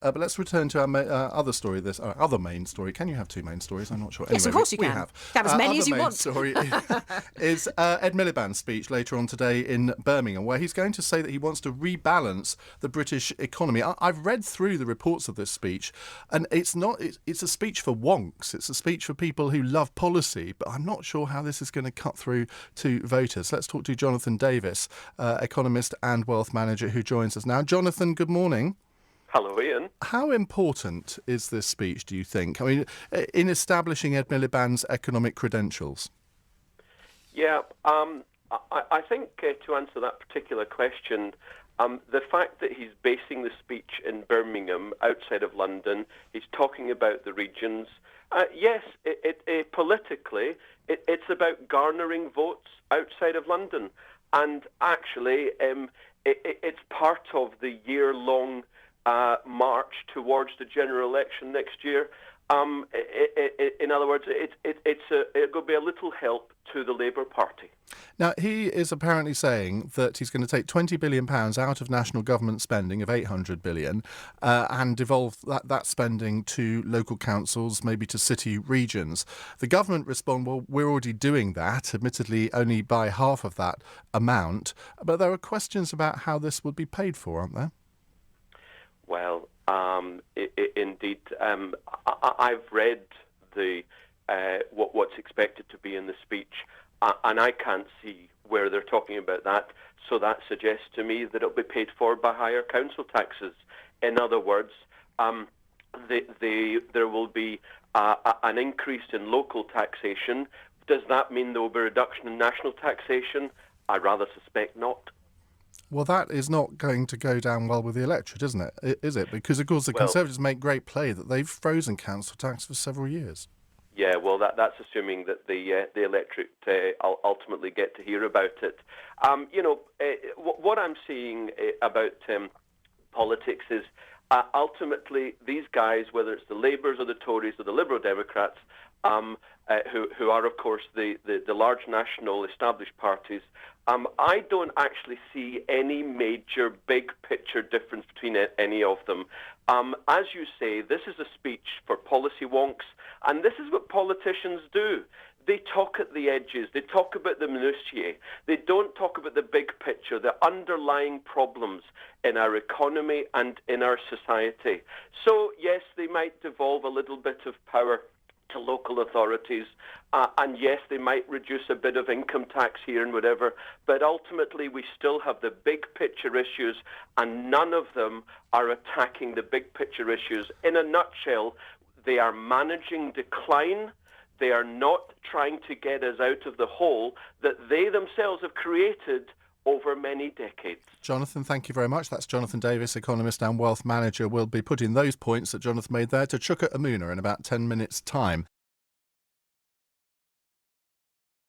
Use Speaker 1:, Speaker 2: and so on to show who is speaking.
Speaker 1: But let's return to our other story. This other main story. Can you have two main stories? I'm not sure.
Speaker 2: Yes,
Speaker 1: Anyway,
Speaker 2: of course you
Speaker 1: we
Speaker 2: can.
Speaker 1: have.
Speaker 2: Have as many as you
Speaker 1: Other main
Speaker 2: want.
Speaker 1: story is Ed Miliband's speech later on today in Birmingham, where he's going to say that he wants to rebalance the British economy. I've read through the reports of this speech, and it's not. It's a speech for wonks. It's a speech for people who love policy, but I'm not sure how this is going to cut through to voters. Let's talk to Jonathan Davis, economist and wealth manager, who joins us now. Jonathan, good morning.
Speaker 3: Hello, Ian.
Speaker 1: How important is this speech, do you think? I mean, in establishing Ed Miliband's economic credentials?
Speaker 3: Yeah, I think to answer that particular question, the fact that he's basing the speech in Birmingham, outside of London, he's talking about the regions. Yes, politically, it's about garnering votes outside of London. And actually, it's part of the year-long march towards the general election next year. In other words, it will be a little help to the Labour Party.
Speaker 1: Now, he is apparently saying that he's going to take £20 billion out of national government spending of £800 billion and devolve that spending to local councils, maybe to city regions. The government respond, well, we're already doing that, admittedly only by half of that amount. But there are questions about how this would be paid for, aren't there?
Speaker 3: Well, indeed, I've read what's expected to be in the speech, and I can't see where they're talking about that. So that suggests to me that it'll be paid for by higher council taxes. In other words, there will be an increase in local taxation. Does that mean there will be a reduction in national taxation? I rather suspect not.
Speaker 1: Well, that is not going to go down well with the electorate, isn't it? Is it? Because, of course, the Conservatives make great play that they've frozen council tax for several years.
Speaker 3: Yeah, well, that's assuming that the electorate ultimately get to hear about it. What I'm seeing about politics is ultimately these guys, whether it's the Labours or the Tories or the Liberal Democrats, who are, of course, the large national established parties, I don't actually see any major big picture difference between any of them. As you say, this is a speech for policy wonks, and this is what politicians do. They talk at the edges. They talk about the minutiae. They don't talk about the big picture, the underlying problems in our economy and in our society. So, yes, they might devolve a little bit of power to local authorities, and yes, they might reduce a bit of income tax here and whatever, but ultimately we still have the big picture issues, and none of them are attacking the big picture issues. In a nutshell, they are managing decline. They are not trying to get us out of the hole that they themselves have created over many decades.
Speaker 1: Jonathan, thank you very much. That's Jonathan Davis, economist and wealth manager. We'll be putting those points that Jonathan made there to Chuka Amuna in about 10 minutes' time.